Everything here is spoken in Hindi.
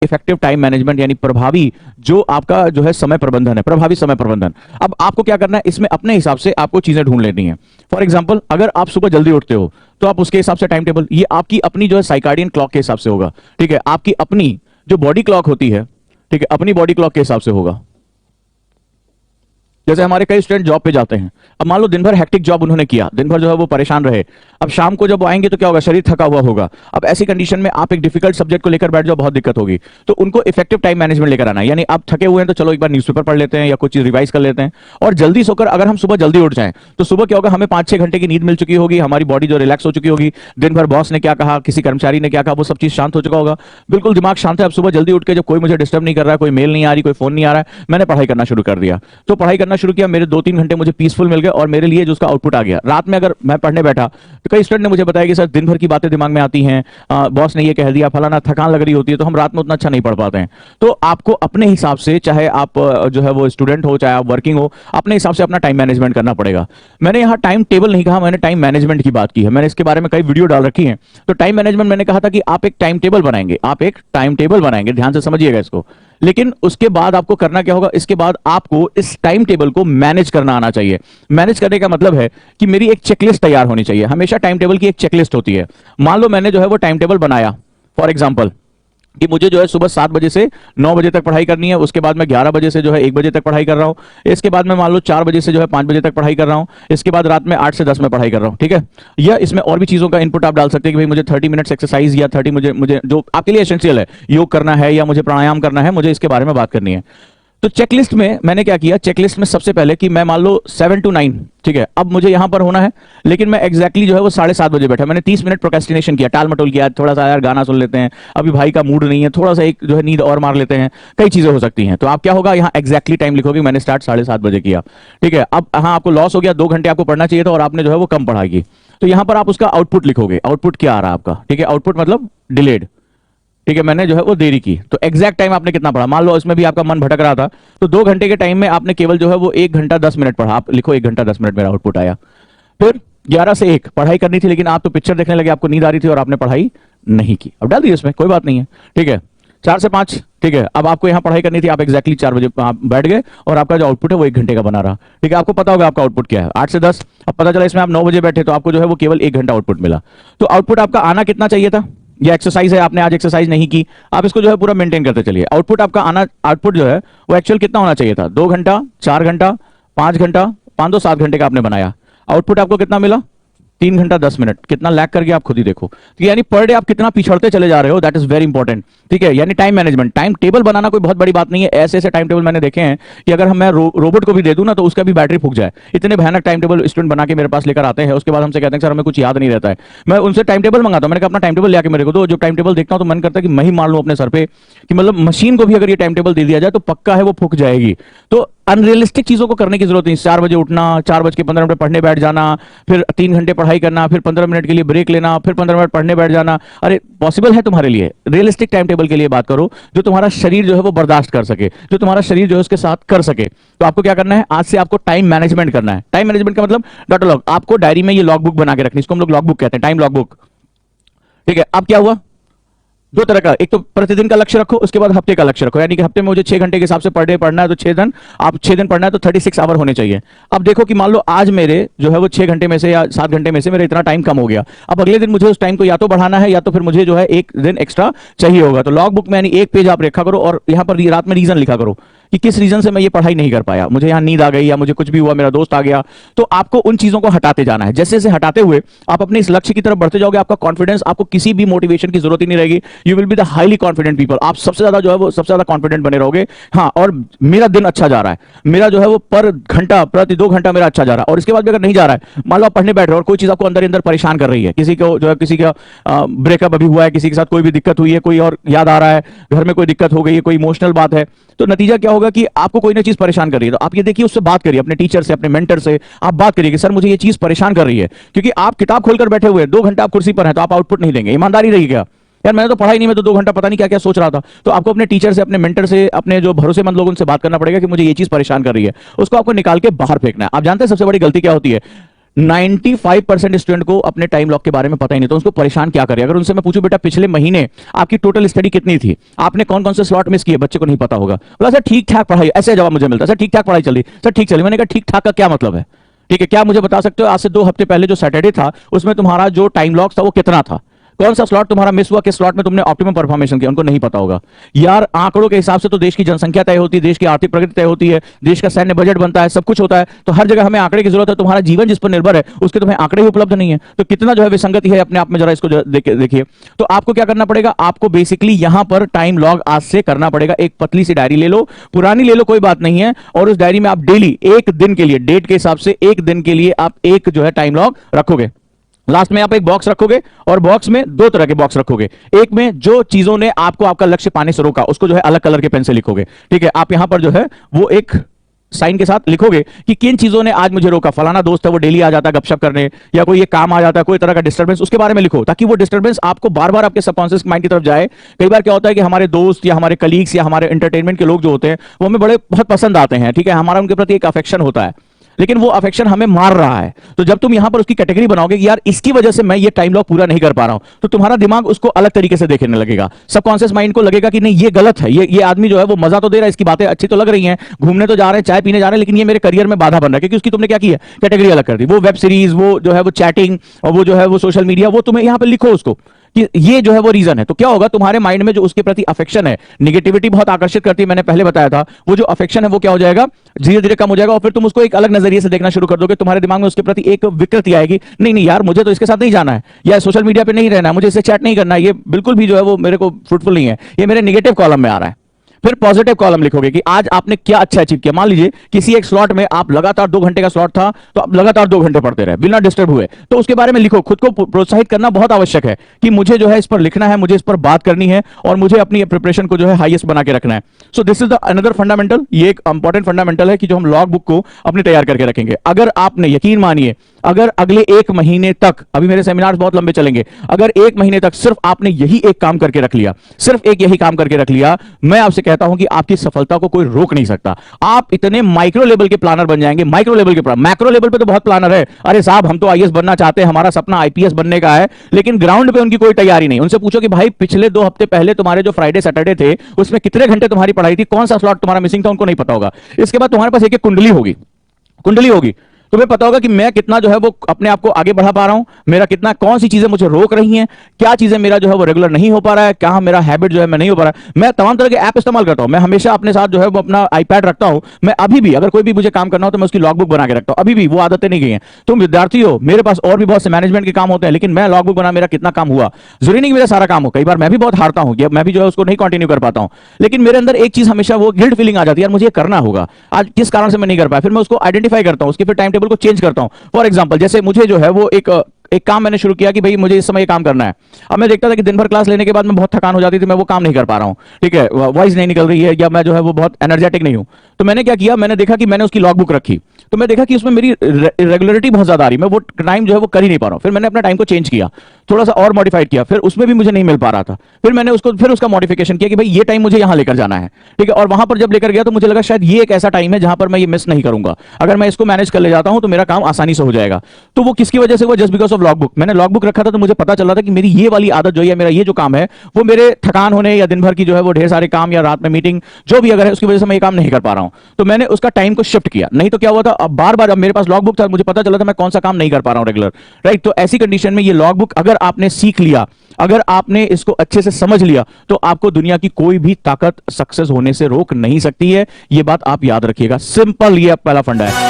इफेक्टिव टाइम मैनेजमेंट, यानी प्रभावी जो आपका जो है समय प्रबंधन है, प्रभावी समय प्रबंधन। अब आपको क्या करना है, इसमें अपने हिसाब से आपको चीजें ढूंढ लेनी है। फॉर एग्जाम्पल, अगर आप सुबह जल्दी उठते हो तो आप उसके हिसाब से टाइम टेबल, ये आपकी अपनी जो है साइकार्डियन क्लॉक के हिसाब से होगा, ठीक है, आपकी अपनी जो बॉडी क्लॉक होती है, ठीक है, अपनी बॉडी क्लॉक के हिसाब से होगा। जैसे हमारे कई स्टूडेंट जॉब पे जाते हैं, अब मान लो दिन भर हेक्टिक जॉब उन्होंने किया, दिन भर जो है वो परेशान रहे, अब शाम को जब वो आएंगे तो क्या होगा, शरीर थका हुआ होगा। अब ऐसी कंडीशन में आप एक डिफिकल्ट सब्जेक्ट को लेकर बैठ जाओ, बहुत दिक्कत होगी। तो उनको इफेक्टिव टाइम मैनेजमेंट लेकर आना है, यानी आप थके हुए हैं तो चलो एक बार न्यूज़पेपर पढ़ लेते हैं या कुछ चीज रिवाइज कर लेते हैं, और जल्दी सोकर अगर हम सुबह जल्दी उठ जाएं तो सुबह क्या होगा, हमें 5-6 घंटे की नींद मिल चुकी होगी, हमारी बॉडी जो रिलैक्स हो चुकी होगी, दिन भर बॉस ने क्या कहा, किसी कर्मचारी ने क्या कहा, वो सब चीज शांत हो चुका होगा, बिल्कुल दिमाग शांत है। अब सुबह जल्दी उठ के जब कोई मुझे डिस्टर्ब नहीं कर रहा है, कोई मेल नहीं आ रही, कोई फोन नहीं आ रहा है, मैंने पढ़ाई करना शुरू कर दिया। तो पढ़ाई करना शुरू किया, मेरे 2-3 घंटे मुझे पीसफुल मिल गए और मेरे लिए जो उसका आउटपुट आ गया। रात में अगर मैं पढ़ने बैठा तो कई स्टूडेंट ने मुझे बताया कि सर दिन भर की बातें दिमाग में आती हैं, बॉस ने ये कह दिया, फलाना, थकान लग रही होती है, तो हम रात में उतना अच्छा नहीं पढ़ पाते हैं। तो आपको अपने हिसाब से, चाहे आप जो है वो स्टूडेंट हो, चाहे आप वर्किंग हो, अपने हिसाब से अपना टाइम मैनेजमेंट करना पड़ेगा। मैंने यहाँ टाइम टेबल नहीं कहा, मैंने टाइम मैनेजमेंट की बात की है, मैंने इसके बारे में कई वीडियो डाल रखी है। तो टाइम मैनेजमेंट मैंने कहा था कि आप एक टाइम टेबल बनाएंगे, आप एक टाइम टेबल बनाएंगे, ध्यान से समझिएगा इसको। लेकिन उसके बाद आपको करना क्या होगा, इसके बाद आपको इस टाइम टेबल को मैनेज करना आना चाहिए। मैनेज करने का मतलब है कि मेरी एक चेकलिस्ट तैयार होनी चाहिए। हमेशा टाइम टेबल की एक चेकलिस्ट होती है। मान लो मैंने जो है वो टाइम टेबल बनाया, फॉर एग्जांपल कि मुझे जो है सुबह 7 बजे से 9 बजे तक पढ़ाई करनी है, उसके बाद मैं 11 बजे से जो है 1 बजे तक पढ़ाई कर रहा हूं, इसके बाद मैं मान लो 4 बजे से जो है 5 बजे तक पढ़ाई कर रहा हूं, इसके बाद रात में 8 से 10 में पढ़ाई कर रहा हूं, ठीक है। या इसमें और भी चीजों का इनपुट आप डाल सकते हैं कि भाई मुझे 30 मिनट्स एक्सरसाइज या 30 मुझे मुझे जो आपके लिए एसेंशियल है, योग करना है या मुझे प्राणायाम करना है, मुझे इसके बारे में बात करनी है। तो चेकलिस्ट में मैंने क्या किया, चेकलिस्ट में सबसे पहले कि मैं मान लो 7 to 9, ठीक है, अब मुझे यहां पर होना है, लेकिन मैं एग्जैक्टली जो है वो 7:30 बजे बैठा, मैंने 30 मिनट प्रोक्रेस्टिनेशन किया, टाल मटोल किया, थोड़ा सा यार गाना सुन लेते हैं, अभी भाई का मूड नहीं है, थोड़ा सा एक जो है नींद और मार लेते हैं, कई चीजें हो सकती हैं। तो आप क्या होगा, यहाँ एग्जैक्टली टाइम लिखोगे, मैंने स्टार्ट 7:30 बजे किया, ठीक है। अब हाँ आपको लॉस हो गया, 2 घंटे आपको पढ़ना चाहिए था और आपने जो है वो कम पढ़ाई की, तो यहां पर आप उसका आउटपुट लिखोगे। आउटपुट क्या आ रहा है आपका, ठीक है, आउटपुट मतलब डिलेड, ठीक है, मैंने जो है वो देरी की। तो एग्जैक्ट टाइम आपने कितना पढ़ा, मान लो इसमें भी आपका मन भटक रहा था, तो 2 घंटे के टाइम में आपने केवल जो है वो 1 घंटा 10 मिनट पढ़ा, आप लिखो 1 घंटा 10 मिनट मेरा आउटपुट आया। फिर 11 से 1 पढ़ाई करनी थी, लेकिन आप तो पिक्चर देखने लगे, आपको नींद आ रही थी और आपने पढ़ाई नहीं की, अब डाल दी इसमें, कोई बात नहीं है, ठीक है। 4 से 5, ठीक है, अब आपको यहाँ पढ़ाई करनी थी, आप एग्जैक्टली 4 बजे आप बैठ गए और आपका जो आउटपुट है वो 1 घंटे का बना रहा, ठीक है, आपको पता होगा आपका आउटपुट क्या है। 8 से 10, अब पता चला इसमें आप 9 बजे बैठे तो आपको जो है वो केवल 1 घंटा आउटपुट मिला। तो आउटपुट आपका आना कितना चाहिए था, ये एक्सरसाइज है, आपने आज एक्सरसाइज नहीं की, आप इसको जो है पूरा मेंटेन करते चलिए। आउटपुट आपका आना, आउटपुट जो है वो एक्चुअल कितना होना चाहिए था, 2 घंटा, 4 घंटा, 5 घंटा, 5 2 7 घंटे का आपने बनाया। आउटपुट आपको कितना मिला, 3 घंटा 10 मिनट, कितना लैग कर गया आप खुद ही देखो। तो यानी पर डे आप कितना पिछड़ते चले जा रहे हो, दैट इज वेरी इंपॉर्टेंट, ठीक है। यानी टाइम मैनेजमेंट, टाइम टेबल बनाना कोई बहुत बड़ी बात नहीं है। ऐसे ऐसे टाइम टेबल मैंने देखे हैं कि अगर मैं रोबोट को भी दे दूं ना तो उसका भी बैटरी फूक जाए, इतने भयानक टाइम टेबल स्टूडेंट बना के मेरे पास लेकर आते हैं। उसके बाद हमसे कहते हैं सर हमें कुछ याद नहीं रहता है। मैं उनसे टाइम टेबल मंगाता हूं, मैंने कहा अपना टाइम टेबल लेके मेरे को दो। जो टाइम टेबल देखता हूं तो मन करता है कि मैं ही मार लूं अपने सर पे, कि मतलब मशीन को भी अगर ये टाइम टेबल दे दिया जाए तो पक्का है वो फूक जाएगी। तो अनरियलिस्टिक चीजों को करने की जरूरत नहीं। 4 बजे उठना, 4:15 पढ़ने बैठ जाना, फिर 3 घंटे पढ़ाई करना, फिर 15 मिनट के लिए ब्रेक लेना, फिर 15 मिनट पढ़ने बैठ जाना, अरे पॉसिबल है तुम्हारे लिए? रियलिस्टिक टाइम टेबल के लिए बात करो जो तुम्हारा शरीर जो है वो बर्दाश्त कर सके, जो तुम्हारा शरीर जो है उसके साथ कर सके। तो आपको क्या करना है, आज से आपको टाइम मैनेजमेंट करना है। टाइम मैनेजमेंट का मतलब डाटा लॉग, आपको डायरी में ये लॉग बुक बना के रखनी, इसको हम लोग लॉग बुक कहते हैं, टाइम लॉग बुक, ठीक है। अब क्या हुआ, 2 तरह का, एक तो प्रतिदिन का लक्ष्य रखो, उसके बाद हफ्ते का लक्ष्य रखो। यानी कि हफ्ते में मुझे 6 घंटे के हिसाब से पर डे पढ़ना है तो 6 दिन, आप 6 दिन पढ़ना है तो 36 आवर होने चाहिए। अब देखो कि मान लो आज मेरे जो है वो 6 घंटे में से या 7 घंटे में से मेरा इतना टाइम कम हो गया। अब अगले दिन मुझे उस टाइम को या तो बढ़ाना है या तो फिर मुझे जो है 1 दिन एक्स्ट्रा चाहिए होगा। तो लॉग बुक में यानी 1 पेज आप रेखा करो और यहाँ पर रात में रीजन लिखा करो कि किस रीजन से मैं ये पढ़ाई नहीं कर पाया, मुझे यहाँ नींद आ गई या मुझे कुछ भी हुआ, मेरा दोस्त आ गया। तो आपको उन चीजों को हटाते जाना है। जैसे जैसे हटाते हुए आप अपने इस लक्ष्य की तरफ बढ़ते जाओगे, आपका कॉन्फिडेंस, आपको किसी भी मोटिवेशन की जरूरत ही नहीं रहेगी। You will be the highly confident people. आप सबसे ज्यादा जो है वो सबसे ज्यादा कॉन्फिडेंट बने रहोगे। हाँ, और मेरा दिन अच्छा जा रहा है, मेरा जो है वो पर घंटा, प्रति 2 घंटा मेरा अच्छा जा रहा है। और इसके बाद भी अगर नहीं जा रहा है, मान लो आप पढ़ने बैठ रहे हो और कोई चीज आपको अंदर अंदर परेशान कर रही है, किसी को जो है किसी का ब्रेकअप अभी हुआ है, किसी के साथ कोई भी दिक्कत हुई है, कोई और याद आ रहा है, घर में कोई दिक्कत हो गई है, कोई इमोशनल बात है, तो नतीजा क्या होगा कि आपको कोई ना चीज परेशान कर रही है। तो आप ये देखिए, उससे बात करिए, अपने टीचर से, अपने मेंटर से आप बात करिए कि सर मुझे ये चीज परेशान कर रही है। क्योंकि आप किताब खोलकर बैठे हुए 2 घंटा आप कुर्सी पर हैं तो आप आउटपुट नहीं देंगे। ईमानदारी रही क्या यार, मैंने तो पढ़ाई नहीं, मैं तो 2 घंटा पता नहीं क्या क्या सोच रहा था। तो आपको अपने टीचर से, अपने मेंटर से, अपने जो भरोसेमंद लोगों से बात करना पड़ेगा कि मुझे ये चीज परेशान कर रही है, उसको आपको निकाल के बाहर फेंकना है। आप जानते हैं सबसे बड़ी गलती क्या होती है? 95% स्टूडेंट को अपने टाइम लॉक के बारे में पता ही नहीं, तो उसको परेशान क्या करे। अगर उनसे मैं पूछूं बेटा पिछले महीने आपकी टोटल स्टडी कितनी थी, आपने कौन कौन से स्लॉट मिस किए, बच्चे को नहीं पता होगा। बोला सर ठीक ठाक पढ़ाई, ऐसे जवाब मुझे मिलता है, सर ठीक ठाक पढ़ाई चली, सर ठीक चली। मैंने कहा ठीक ठाक का क्या मतलब है, ठीक है, क्या मुझे बता सकते हो आज से 2 हफ्ते पहले जो सैटरडे था उसमें तुम्हारा जो टाइम लॉक था वो कितना था, कौन सा स्लॉट तुम्हारा मिस हुआ, किस स्लॉट में तुमने ऑप्टिमम परफॉर्मेशन किया, उनको नहीं पता होगा। यार आंकड़ों के हिसाब से तो देश की जनसंख्या तय होती है, देश की आर्थिक प्रगति तय होती है, देश का सैन्य बजट बनता है, सब कुछ होता है, तो हर जगह हमें आंकड़े की जरूरत है। तुम्हारा जीवन जिस पर निर्भर है उसके तुम्हें आंकड़े ही उपलब्ध नहीं है, तो कितना जो है विसंगति है अपने आप में, जरा इसको देखिए। तो आपको क्या करना पड़ेगा, आपको बेसिकली यहां पर टाइम लॉग आज से करना पड़ेगा। एक पतली सी डायरी ले लो, पुरानी ले लो कोई बात नहीं है, और उस डायरी में आप डेली एक दिन के लिए, डेट के हिसाब से एक दिन के लिए आप एक जो है टाइम लॉग रखोगे। लास्ट में आप एक बॉक्स रखोगे और बॉक्स में 2 तरह के बॉक्स रखोगे। एक में जो चीजों ने आपको आपका लक्ष्य पाने से रोका उसको जो है अलग कलर के पेन से लिखोगे, ठीक है। आप यहां पर जो है वो एक साइन के साथ लिखोगे कि किन चीजों ने आज मुझे रोका। फलाना दोस्त है वो डेली आ जाता है गपशप करने, या कोई ये काम आ जाता है, कोई तरह का डिस्टर्बेंस, उसके बारे में लिखो, ताकि वो डिस्टर्बेंस आपको बार बार आपके सबकॉन्शियस माइंड की तरफ जाए। कई बार क्या होता है कि हमारे दोस्त या हमारे कलीग्स या हमारे एंटरटेनमेंट के लोग जो होते हैं वो हमें बहुत पसंद आते हैं, ठीक है, हमारा उनके प्रति एक अफेक्शन होता है, लेकिन वो अफेक्शन हमें मार रहा है। तो जब तुम यहां पर उसकी कैटेगरी बनाओगे कि यार इसकी वजह से मैं ये टाइम लॉक पूरा नहीं कर पा रहा हूं, तो तुम्हारा दिमाग उसको अलग तरीके से देखने लगेगा। सबकॉन्शियस माइंड को लगेगा कि नहीं ये गलत है, ये आदमी जो है वो मजा तो दे रहा है, इसकी बातें अच्छी तो लग रही हैं, घूमने तो जा रहे हैं, चाय पीने जा रहे हैं, लेकिन ये मेरे करियर में बाधा बन रहा है, क्योंकि उसकी तुमने क्या की है, कैटेगरी अलग कर दी। वो वेब सीरीज, वो जो है वो चैटिंग, और वो जो है वो सोशल मीडिया, वो तुम्हें यहां पर लिखो उसको कि ये जो है वो रीजन है। तो क्या होगा, तुम्हारे माइंड में जो उसके प्रति अफेक्शन है, नेगेटिविटी बहुत आकर्षित करती है, मैंने पहले बताया था, वो जो अफेक्शन है वो क्या हो जाएगा, धीरे धीरे कम हो जाएगा, और फिर तुम उसको एक अलग नजरिए से देखना शुरू कर दोगे। तुम्हारे दिमाग में उसके प्रति एक विकृति आएगी, नहीं नहीं यार मुझे तो इसके साथ नहीं जाना है, या सोशल मीडिया पे नहीं रहना है, मुझे इससे चैट नहीं करना है, ये बिल्कुल भी जो है वो मेरे को फ्रूटफुल नहीं है, ये मेरे नेगेटिव कॉलम में आ रहा है। फिर पॉजिटिव कॉलम लिखोगे कि आज आपने क्या अच्छा अचीव किया। मान लीजिए किसी एक स्लॉट में आप लगातार 2 घंटे का स्लॉट था, तो आप लगातार 2 घंटे पढ़ते रहे बिना डिस्टर्ब हुए, तो उसके बारे में लिखो। खुद को प्रोत्साहित करना बहुत आवश्यक है कि मुझे जो है इस पर लिखना है, मुझे इस पर बात करनी है, और मुझे अपनी प्रिपरेशन को जो है हाईएस्ट बना के रखना है। So this is the another fundamental, ये एक इंपॉर्टेंट फंडामेंटल है कि जो हम लॉग बुक को अपने तैयार करके रखेंगे। अगर आपने, यकीन मानिए, अगर अगले 1 महीने तक, अभी मेरे सेमिनार्स बहुत लंबे चलेंगे, अगर 1 महीने तक सिर्फ आपने यही एक काम करके रख लिया, सिर्फ एक यही काम करके रख लिया, मैं आपसे कहता हूं कि आपकी सफलता को कोई रोक नहीं सकता। आप इतने माइक्रो लेवल के प्लानर बन जाएंगे, माइक्रो लेवल के, मैक्रो लेवल पे तो बहुत प्लानर है, अरे साहब हम तो आईएएस बनना चाहते हैं, हमारा सपना आईपीएस बनने का है, लेकिन ग्राउंड पे उनकी कोई तैयारी नहीं। उनसे पूछो कि भाई पिछले 2 हफ्ते पहले तुम्हारे जो फ्राइडे सैटरडे थे उसमें कितने घंटे तुम्हारी पढ़ाई थी, कौन सा स्लॉट तुम्हारा मिसिंग था, उनको नहीं पता होगा। इसके बाद तुम्हारे पास एक एक कुंडली होगी, तुम्हें पता होगा कि मैं कितना जो है वो अपने आप को आगे बढ़ा पा रहा हूं, मेरा कितना, कौन सी चीजें मुझे रोक रही हैं, क्या चीजें मेरा जो है वो रेगुलर नहीं हो पा रहा है, क्या मेरा हैबिट जो है मैं नहीं हो पा रहा है। मैं तमाम तरह के ऐप इस्तेमाल करता हूं, मैं हमेशा अपने साथ जो है वो अपना आईपैड रखता हूं, मैं अभी भी अगर कोई भी मुझे काम करना हो तो मैं उसकी लॉग बुक बना के रखता हूं, अभी भी वो आदतें नहीं गई हैं। तुम विद्यार्थी हो, मेरे पास और भी बहुत से मैनेजमेंट के काम होते हैं, लेकिन मैं लॉग बुक बना, मेरा कितना काम हुआ, जरूरी नहीं मेरा सारा काम हो, कई बार मैं भी बहुत हारता हूं, मैं भी जो है उसको नहीं कंटिन्यू कर पाता हूं, लेकिन मेरे अंदर एक चीज हमेशा वो गिल्ट फीलिंग आ जाती है, यार मुझे करना होगा, आज किस कारण से मैं नहीं कर पाया, फिर मैं उसको आइडेंटिफाई करता हूं, उसके फिर टाइम टेबल को चेंज करता हूं। फॉर एग्जाम्पल, जैसे मुझे जो है वो एक काम मैंने शुरू किया कि भाई मुझे इस समय ये काम करना है। अब मैं देखता था कि दिन भर क्लास लेने के बाद मैं बहुत थकान हो जाती थी, मैं वो काम नहीं कर पा रहा हूं, ठीक है, वॉइस नहीं निकल रही है, या मैं जो है वो बहुत एनर्जेटिक नहीं हूं। तो मैंने क्या किया, मैंने देखा कि मैंने उसकी लॉग बुक रखी, तो मैं देखा कि उसमें मेरी रेगुलरिटी बहुत ज्यादा आ रही, मैं वो टाइम जो है वो कर ही नहीं पा रहा हूं। फिर मैंने अपना टाइम को चेंज किया, थोड़ा सा और मॉडिफाइड किया, फिर उसमें भी मुझे नहीं मिल पा रहा था, फिर मैंने उसका मॉडिफिकेशन किया कि भाई ये टाइम मुझे यहां लेकर जाना है, ठीक है, और वहां पर जब लेकर गया तो मुझे लगा शायद ये एक ऐसा टाइम है जहां पर मैं ये मिस नहीं करूंगा, अगर मैं इसको मैनेज कर ले जाता हूं तो मेरा काम आसानी से हो जाएगा। तो वो किसकी वजह से हुआ, just because of log book. मैंने लॉग बुक रखा था तो मुझे पता चल रहा था कि मेरी ये वाली आदत जो है, मेरा ये जो काम है, वो मेरे थकान होने या दिन भर की जो है वो ढेर सारे काम या रात में मीटिंग जो भी अगर है उसकी वजह से मैं ये काम नहीं कर पा रहा हूं। तो मैंने उसका टाइम को शिफ्ट किया, नहीं तो क्या हुआ था, अब बार बार, अब मेरे पास लॉग बुक था, मुझे पता चला था मैं कौन सा काम नहीं कर पा रहा हूं रेगुलर, राइट। तो ऐसी कंडीशन में ये लॉग बुक अगर आपने सीख लिया, अगर आपने इसको अच्छे से समझ लिया, तो आपको दुनिया की कोई भी ताकत सक्सेस होने से रोक नहीं सकती है। ये बात आप याद रखिएगा, सिंपल, ये पहला फंडा है।